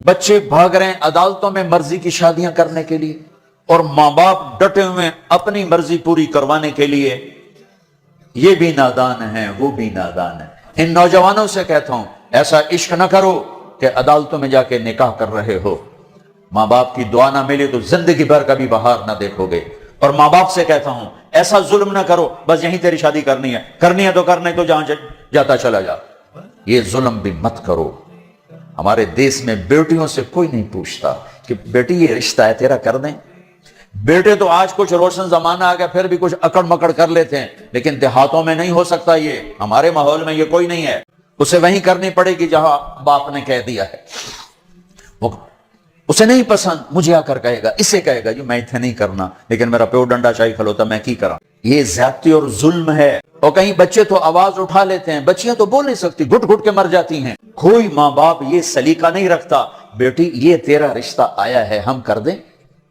بچے بھاگ رہے ہیں عدالتوں میں مرضی کی شادیاں کرنے کے لیے، اور ماں باپ ڈٹے ہوئے ہیں اپنی مرضی پوری کروانے کے لیے۔ یہ بھی نادان ہے، وہ بھی نادان ہے۔ ان نوجوانوں سے کہتا ہوں ایسا عشق نہ کرو کہ عدالتوں میں جا کے نکاح کر رہے ہو، ماں باپ کی دعا نہ ملے تو زندگی بھر کبھی بہار نہ دیکھو گے۔ اور ماں باپ سے کہتا ہوں ایسا ظلم نہ کرو بس یہیں تیری شادی کرنی ہے تو کرنے تو جہاں جاتا چلا جا، یہ ظلم بھی مت کرو۔ ہمارے دیس میں بیٹیوں سے کوئی نہیں پوچھتا کہ بیٹی یہ رشتہ ہے تیرا کر دیں۔ بیٹے تو آج کچھ روشن زمانہ آ گیا پھر بھی کچھ اکڑ مکڑ کر لیتے ہیں، لیکن دیہاتوں میں نہیں ہو سکتا یہ، ہمارے ماحول میں یہ کوئی نہیں ہے۔ اسے وہیں کرنی پڑے گی جہاں باپ نے کہہ دیا ہے۔ وہ اسے نہیں پسند، مجھے آ کر کہے گا، اسے کہے گا جو میں اتنے نہیں کرنا، لیکن میرا پیو ڈنڈا چاہیے کھلوتا میں کی کرا۔ یہ زیادتی اور ظلم ہے۔ اور کہیں بچے تو آواز اٹھا لیتے ہیں، بچیاں تو بول نہیں سکتی، گھٹ گھٹ کے مر جاتی ہیں۔ کوئی ماں باپ یہ سلیقہ نہیں رکھتا بیٹی یہ تیرا رشتہ آیا ہے ہم کر دیں،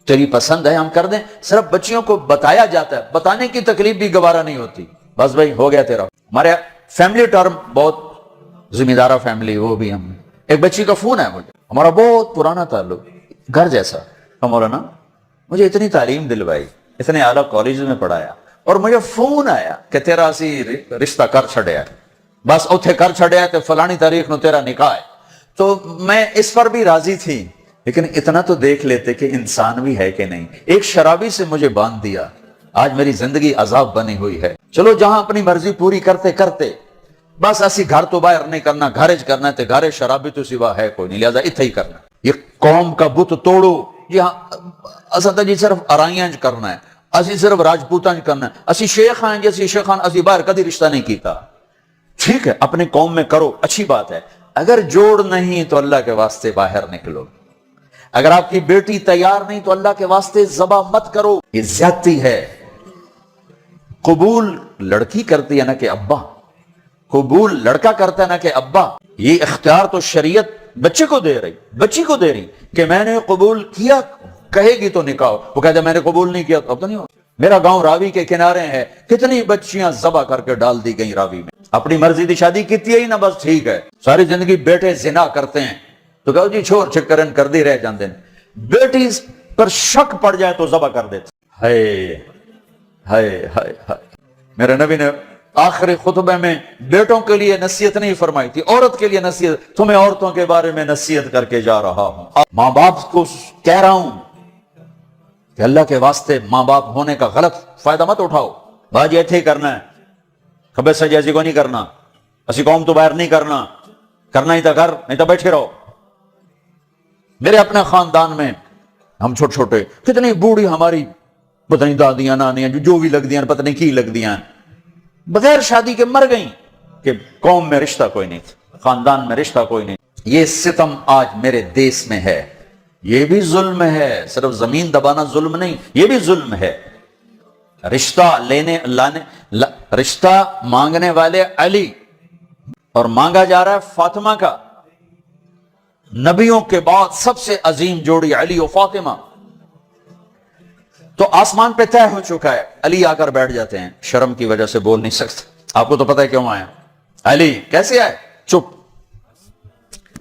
تیری پسند ہے ہم کر دیں۔ صرف بچیوں کو بتایا جاتا ہے، بتانے کی تکلیف بھی گوارا نہیں ہوتی، بس بھائی ہو گیا تیرا۔ ہمارے فیملی ٹرم بہت ذمہ دارہ فیملی، وہ بھی ہم ایک بچی کا فون ہے مجھے، ہمارا بہت پرانا تعلق، گھر جیسا۔ مولانا مجھے اتنی تعلیم دلوائی، اتنے اعلیٰ کالج میں پڑھایا، اور مجھے فون آیا کہ تیرا اسی رشتہ کر چھڑیا ہے، بس اتھے کر چھڑیا ہے تو فلانی تاریخ نو تیرا نکاح ہے۔ تو میں اس پر بھی راضی تھی، لیکن اتنا تو دیکھ لیتے کہ انسان بھی ہے کہ نہیں۔ ایک شرابی سے مجھے باندھ دیا، آج میری زندگی عذاب بنی ہوئی ہے۔ چلو جہاں اپنی مرضی پوری کرتے کرتے بس اسی گھر تو باہر نہیں کرنا، گھرج کرنا تے گھر شرابی تو سوا ہے کوئی نہیں، لہذا اتھے ہی کرنا۔ یہ قوم کا بت توڑو، یہاں اساں جی صرف ارائیاں کرنا ہے، اسی صرف راجپوتاں کرنا ہے، اسی شیخ ہیں جیسی شیخان اسی باہر کدی رشتہ نہیں کیتا۔ ٹھیک ہے اپنے قوم میں کرو، اچھی بات ہے، اگر جوڑ نہیں تو اللہ کے واسطے باہر نکلو۔ اگر آپ کی بیٹی تیار نہیں تو اللہ کے واسطے ذبح مت کرو، یہ زیادتی ہے۔ قبول لڑکی کرتی ہے نا کہ ابا، قبول لڑکا کرتا ہے نا کہ ابا۔ یہ اختیار تو شریعت بچے کو دے رہی، بچی کو دے رہی کہ میں نے قبول کیا، کہے گی تو نکاح۔ وہ کہتے ہیں میں نے قبول نہیں کیا، اب تو نہیں ہو۔ میرا گاؤں راوی کے کنارے ہے، کتنی بچیاں ذبح کر کے ڈال دی گئی راوی میں، اپنی مرضی دی شادی کیتی ہے ہی نا، بس ٹھیک ہے۔ ساری زندگی بیٹے زنا کرتے ہیں تو کہو جی چھوڑ چکرن کر دی رہ جاندے ہیں، بیٹی پر شک پڑ جائے تو ذبح کر دیتے۔ ہائے ہائے ہائے ہائے، میرے نبی نے آخری خطبے میں بیٹوں کے لیے نصیحت نہیں فرمائی تھی، عورت کے لیے نصیحت۔ تمہیں عورتوں کے بارے میں نصیحت کر کے جا رہا ہوں، ماں باپ کو کہہ رہا ہوں کہ اللہ کے واسطے ماں باپ ہونے کا غلط فائدہ مت اٹھاؤ۔ باجی ایتھے ہی کرنا ہے، کبھی سے جیسی کو نہیں کرنا، اسی قوم تو باہر نہیں کرنا، کرنا ہی تھا گھر، نہیں تو بیٹھے رہو۔ میرے اپنے خاندان میں ہم چھوٹے چھوٹے کتنی بوڑھی ہماری پتہ نہیں دادیاں نانیاں جو بھی لگ دیاں پتہ نہیں کی لگ دیاں بغیر شادی کے مر گئیں کہ قوم میں رشتہ کوئی نہیں تھا، خاندان میں رشتہ کوئی نہیں۔ یہ ستم آج میرے دیس میں ہے، یہ بھی ظلم ہے، صرف زمین دبانا ظلم نہیں، یہ بھی ظلم ہے۔ رشتہ رشتہ مانگنے والے علی اور مانگا جا رہا ہے فاطمہ کا۔ نبیوں کے بعد سب سے عظیم جوڑی علی و فاطمہ، تو آسمان پہ طے ہو چکا ہے۔ علی آ کر بیٹھ جاتے ہیں، شرم کی وجہ سے بول نہیں سکتے، آپ کو تو پتہ ہے کیوں آیا۔ علی کیسے آئے؟ چپ۔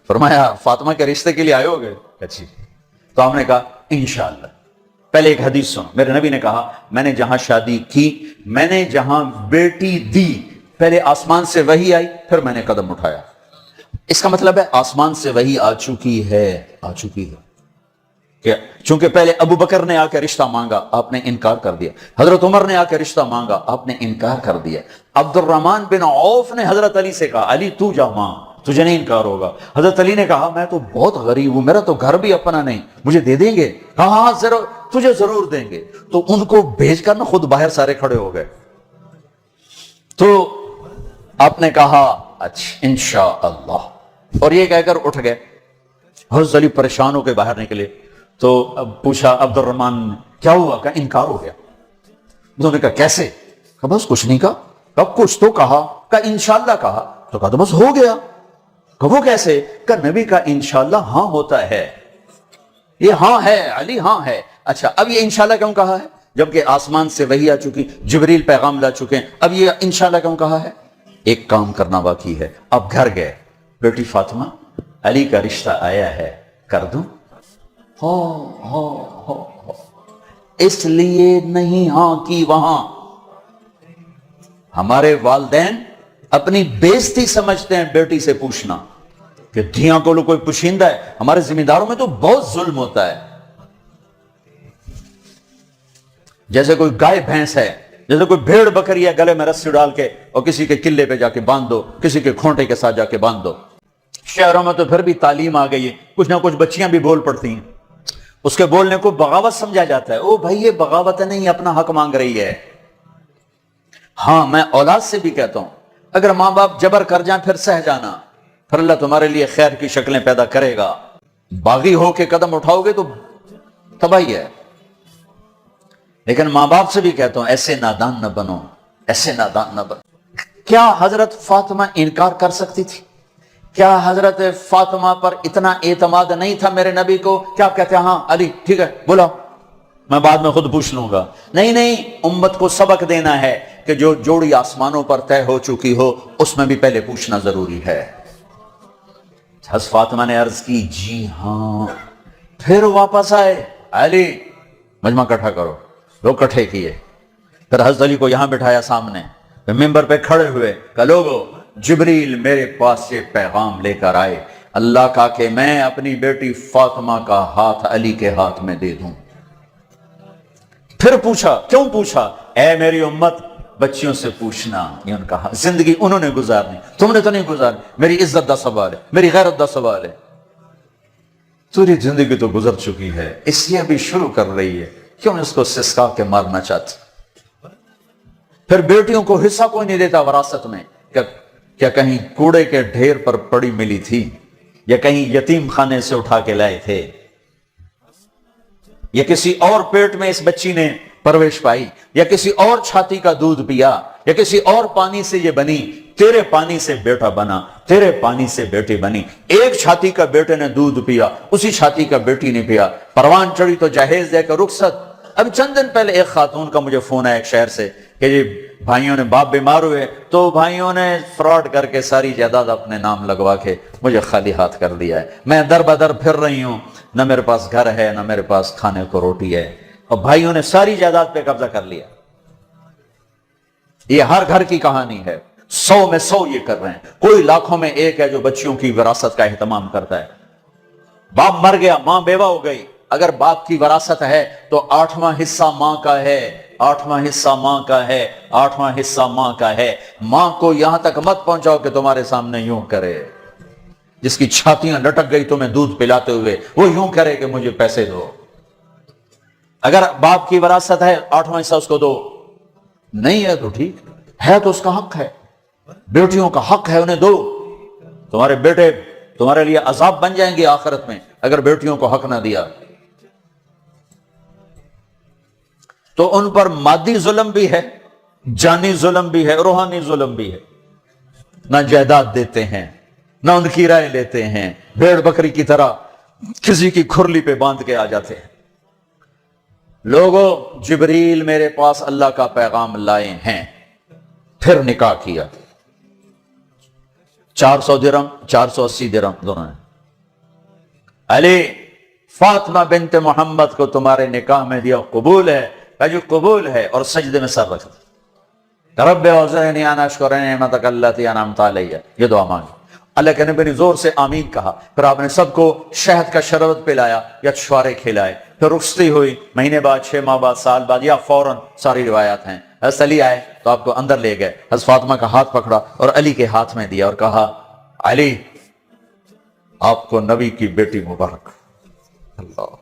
فرمایا فاطمہ کے رشتے کے لیے آئے ہوگے؟ اچھی۔ تو ہم نے کہا انشاءاللہ۔ پہلے ایک حدیث سنو، میرے نبی نے کہا میں نے جہاں شادی کی، میں نے جہاں بیٹی دی، پہلے آسمان سے وحی آئی پھر میں نے قدم اٹھایا۔ اس کا مطلب ہے آسمان سے وحی آ چکی ہے، آ چکی ہے کہ چونکہ پہلے ابو بکر نے آ کے رشتہ مانگا، آپ نے انکار کر دیا، حضرت عمر نے آ کے رشتہ مانگا، آپ نے انکار کر دیا، عبد الرحمن بن عوف نے حضرت علی سے کہا علی تو جا مانگ، تجھے نہیں انکار ہوگا۔ حضرت علی نے کہا میں تو بہت غریب ہوں، میرا تو گھر بھی اپنا نہیں، مجھے دے دیں گے؟ کہا ہاں ضرور، تجھے ضرور دیں گے۔ تو ان کو بھیج کر نا خود باہر سارے کھڑے ہو گئے۔ تو آپ نے کہا اچھا انشاءاللہ، اور یہ کہہ کر اٹھ گئے۔ حضرت علی پریشان ہو کے باہر نکلے تو اب پوچھا عبد الرحمن کیا ہوا؟ کہ انکار ہو گیا۔ انہوں نے کہا کیسے؟ کہا بس کچھ نہیں کہا۔ کہا کچھ تو کہا؟ کہا انشاءاللہ کہا۔ تو کہا تو بس ہو گیا۔ کہا وہ کیسے؟ کہا نبی کا انشاءاللہ ہاں ہوتا ہے، یہ ہاں ہے علی، ہاں ہے۔ اچھا اب یہ انشاءاللہ کیوں کہا ہے جبکہ آسمان سے وحی آ چکی، جبریل پیغام لا چکے ہیں، اب یہ انشاءاللہ کیوں کہا ہے؟ ایک کام کرنا باقی ہے۔ اب گھر گئے، بیٹی فاطمہ علی کا رشتہ آیا ہے، کر دوں؟ ہو اس لیے نہیں ہاں کی وہاں. ہمارے والدین اپنی بےزتی سمجھتے ہیں بیٹی سے پوچھنا کہ دھیاں کو کوئی پوشیندہ ہے. ہمارے ذمہ داروں میں تو بہت ظلم ہوتا ہے. جیسے کوئی گائے بھینس ہے, جیسے کوئی بھیڑ بکری ہے, گلے میں رسی ڈال کے اور کسی کے قلعے پہ جا کے باندھ دو, کسی کے کھونٹے کے ساتھ جا کے باندھ دو. شہروں میں تو پھر بھی تعلیم آ گئی ہے, کچھ نہ کچھ بچیاں بھی بول پڑتی ہیں, اس کے بولنے کو بغاوت سمجھا جاتا ہے. او بھائی یہ بغاوت نہیں, اپنا حق مانگ رہی ہے. ہاں میں اولاد سے بھی کہتا ہوں, اگر ماں باپ جبر کر جائیں پھر سہ جانا, پھر اللہ تمہارے لیے خیر کی شکلیں پیدا کرے گا. باغی ہو کے قدم اٹھاؤ گے تو تباہی ہے. لیکن ماں باپ سے بھی کہتا ہوں ایسے نادان نہ بنو, ایسے نادان نہ بنو. کیا حضرت فاطمہ انکار کر سکتی تھی؟ کیا حضرت فاطمہ پر اتنا اعتماد نہیں تھا میرے نبی کو؟ کیا کہتے ہیں ہاں علی ٹھیک ہے بولا, میں بعد میں خود پوچھ لوں گا. نہیں, امت کو سبق دینا ہے کہ جو جوڑی آسمانوں پر طے ہو چکی ہو اس میں بھی پہلے پوچھنا ضروری ہے. حضرت فاطمہ نے عرض کی جی ہاں. پھر واپس آئے, علی مجمع اکٹھا کرو. لوگ کٹھے کیے, پھر حضرت علی کو یہاں بٹھایا سامنے, ممبر پہ کھڑے ہوئے کہ لوگو جبریل میرے پاس یہ پیغام لے کر آئے اللہ کا کہ میں اپنی بیٹی فاطمہ کا ہاتھ علی کے ہاتھ میں دے دوں. پھر پوچھا, کیوں پوچھا؟ اے میری امت بچیوں سے پوچھنا, یہ ان کا زندگی انہوں نے گزارنی, تم نے تو نہیں گزارنی. میری عزت دا سوال ہے, میری غیرت دا سوال ہے. تیری زندگی تو گزر چکی ہے, اس لیے ابھی شروع کر رہی ہے, کیوں اس کو سسکا کے مارنا چاہتی؟ پھر بیٹیوں کو حصہ کوئی نہیں دیتا وراثت میں. کیا کہیں کوڑے کے ڈھیر پر پڑی ملی تھی, یا کہیں یتیم خانے سے اٹھا کے لائے تھے, یا کسی اور پیٹ میں اس بچی نے پرورش پائی, یا کسی اور چھاتی کا دودھ پیا, یا کسی اور پانی سے یہ بنی؟ تیرے پانی سے بیٹا بنا, تیرے پانی سے بیٹی بنی. ایک چھاتی کا بیٹے نے دودھ پیا, اسی چھاتی کا بیٹی نے پیا. پروان چڑھی تو جہیز دے کر رخصت. اب چند دن پہلے ایک خاتون کا مجھے فون آیا ایک شہر سے کہ جی بھائیوں نے باپ بیمار ہوئے تو بھائیوں نے فراڈ کر کے ساری جائیداد اپنے نام لگوا کے مجھے خالی ہاتھ کر دیا ہے. میں در بدر پھر رہی ہوں, نہ میرے پاس گھر ہے نہ میرے پاس کھانے کو روٹی ہے, اور بھائیوں نے ساری جائیداد پہ قبضہ کر لیا. یہ ہر گھر کی کہانی ہے, 100 میں 100 یہ کر رہے ہیں. کوئی لاکھوں میں ایک ہے جو بچیوں کی وراثت کا اہتمام کرتا ہے. باپ مر گیا, ماں بیوہ ہو گئی, اگر باپ کی وراثت ہے تو 8واں حصہ ماں کا ہے, 8واں حصہ ماں کا ہے, 8واں حصہ ماں کا ہے. ماں کو یہاں تک مت پہنچاؤ کہ تمہارے سامنے یوں کرے, جس کی چھاتیاں لٹک گئی تمہیں دودھ پلاتے ہوئے وہ یوں کرے کہ مجھے پیسے دو. اگر باپ کی وراثت ہے 8واں حصہ اس کو دو, نہیں ہے تو ٹھیک ہے, تو اس کا حق ہے. بیٹیوں کا حق ہے, انہیں دو. تمہارے بیٹے تمہارے لیے عذاب بن جائیں گے آخرت میں اگر بیٹیوں کو حق نہ دیا. تو ان پر مادی ظلم بھی ہے, جانی ظلم بھی ہے, روحانی ظلم بھی ہے. نہ جائیداد دیتے ہیں, نہ ان کی رائے لیتے ہیں, بھیڑ بکری کی طرح کسی کی کھرلی پہ باندھ کے آ جاتے ہیں. لوگوں جبریل میرے پاس اللہ کا پیغام لائے ہیں. پھر نکاح کیا, 400 درہم 480 درہم دونوں نے. علی فاطمہ بنت محمد کو تمہارے نکاح میں دیا, قبول ہے؟ جو قبول ہے, اور سجدے میں سر رکھ دیا. رب اوزعنی ان اشکر نعمتک التی انعمت علی, یہ دعا مانگی. اللہ کے نبی نے زور سے آمین کہا. پھر آپ نے سب کو شہد کا شربت پلایا یا چھوارے کھلائے. پھر رخصتی ہوئی, مہینے بعد 6 ماہ بعد سال بعد یا فوراً, ساری روایات ہیں. حضرت علی آئے تو آپ کو اندر لے گئے, حضرت فاطمہ کا ہاتھ پکڑا اور علی کے ہاتھ میں دیا اور کہا علی آپ کو نبی کی بیٹی مبارک. اللہ,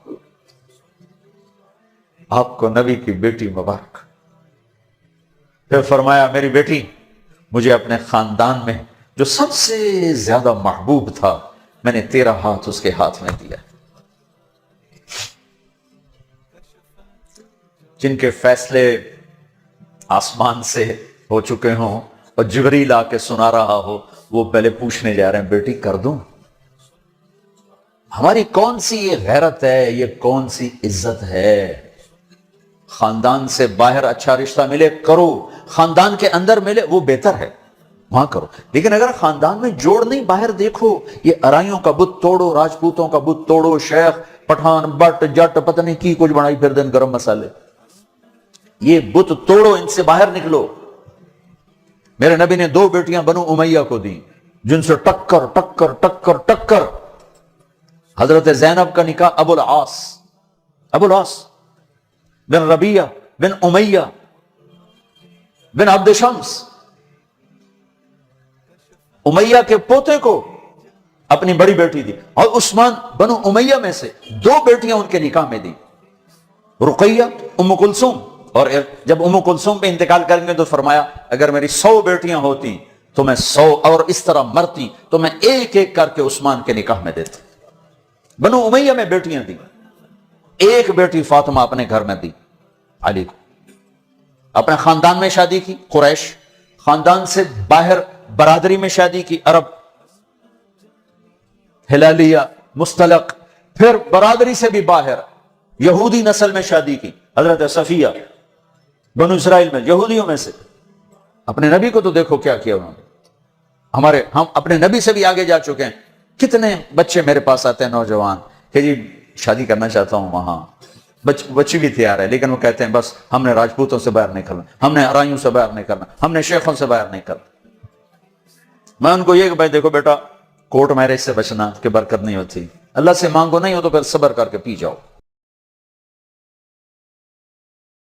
آپ کو نبی کی بیٹی مبارک. پھر فرمایا میری بیٹی, مجھے اپنے خاندان میں جو سب سے زیادہ محبوب تھا میں نے تیرا ہاتھ اس کے ہاتھ میں دیا. جن کے فیصلے آسمان سے ہو چکے ہوں اور جبریل آ کے سنا رہا ہو, وہ پہلے پوچھنے جا رہے ہیں بیٹی کر دوں؟ ہماری کون سی یہ غیرت ہے, یہ کون سی عزت ہے؟ خاندان سے باہر اچھا رشتہ ملے کرو, خاندان کے اندر ملے وہ بہتر ہے. وہاں کرو. لیکن اگر خاندان میں جوڑ نہیں, باہر دیکھو, یہ ارائیوں کا بت توڑو, راجپوتوں کا بت توڑو, شیخ پٹھان بٹ جٹ پتہ نہیں کی کچھ بنائی پھر دن گرم مسالے, یہ بت توڑو, ان سے باہر نکلو. میرے نبی نے 2 بیٹیاں بنو امیہ کو دی جن سے ٹکر ٹکر ٹکر ٹکر. حضرت زینب کا نکاح ابو العاص بن ربیہ بن امیہ بن عبد شمس, امیہ کے پوتے کو اپنی بڑی بیٹی دی. اور عثمان بنو امیہ میں سے 2 بیٹیاں ان کے نکاح میں دی, رقیہ ام کلثوم. اور جب ام کلثوم پہ انتقال کریں گے تو فرمایا اگر میری 100 بیٹیاں ہوتی تو میں 100 اور اس طرح مرتی تو میں ایک ایک کر کے عثمان کے نکاح میں دیتا. بنو امیہ میں بیٹیاں دی, ایک بیٹی فاطمہ اپنے گھر میں دی علی کو. اپنے خاندان میں شادی کی قریش, خاندان سے باہر برادری میں شادی کی عرب, ہلالیہ مستلق, پھر برادری سے بھی باہر یہودی نسل میں شادی کی حضرت صفیہ بنو اسرائیل میں, یہودیوں میں سے. اپنے نبی کو تو دیکھو کیا کیا انہوں نے. ہم اپنے نبی سے بھی آگے جا چکے ہیں. کتنے بچے میرے پاس آتے ہیں نوجوان کہ جی شادی کرنا چاہتا ہوں وہاں, بچی بھی تیار ہے لیکن وہ کہتے ہیں بس ہم نے راجپوتوں سے باہر نہیں کرنا, ہم نے ارائیوں سے باہر نہیں کرنا, ہم نے شیخوں سے باہر نہیں کرنا. میں ان کو یہ کہ بھائی دیکھو بیٹا, کورٹ میرج سے بچنا کہ برکت نہیں ہوتی, اللہ سے مانگو, نہیں ہو تو پھر صبر کر کے پی جاؤ.